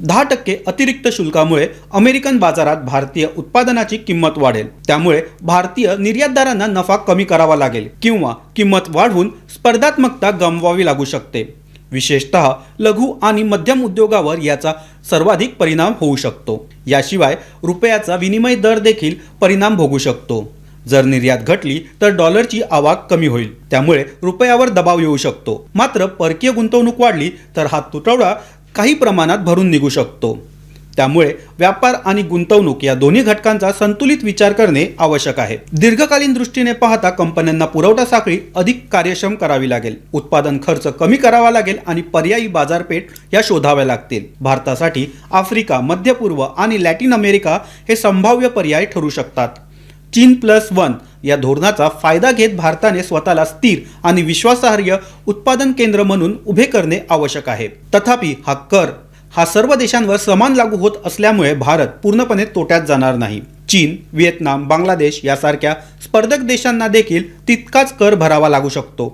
10% अतिरिक्त शुल्कामुळे अमेरिकन बाजारात भारतीय उत्पादनाची किंमत वाढेल। त्यामुळे भारतीय निर्यातदारांना नफा कमी करावा लागेल किंवा किंमत वाढवून स्पर्धात्मकता गमवावी लागू शकते। विशेषतः लघु आणि मध्यम उद्योगावर याचा सर्वाधिक परिणाम होऊ शकतो। याशिवाय रुपयाचा विनिमय दर देखील परिणाम भोगू शकतो। जर निर्यात घटली तर डॉलरची आवक कमी होईल, त्यामुळे रुपयावर दबाव येऊ शकतो। मात्र परकीय गुंतवणूक वाढली तर हा तुटवडा काही प्रमाणात भरून निघू शकतो। त्यामुळे व्यापार आणि गुंतवणूक या दोन्ही घटकांचा संतुलित विचार करणे आवश्यक आहे। दीर्घकालीन दृष्टीने पाहता कंपन्यांना पुरवठा साखळी अधिक कार्यक्षम करावी लागेल, उत्पादन खर्च कमी करावा लागेल आणि पर्यायी बाजारपेठ या शोधाव्या लागतील। भारतासाठी आफ्रिका, मध्य पूर्व आणि लॅटिन अमेरिका हे संभाव्य पर्याय ठरू शकतात। चीन+1 या धोरणाचा फायदा घेत भारताने स्वतःला स्थिर आणि विश्वासार्ह उत्पादन केंद्र म्हणून उभे करणे आवश्यक आहे। तथापि हा कर सर्व देशांवर समान लागू होत असल्यामुळे भारत पूर्णपणे तोट्यात जाणार नाही। चीन, व्हिएतनाम, बांगलादेश यासारख्या स्पर्धक देशांना देखील तितकाच कर भरावा लागू शकतो।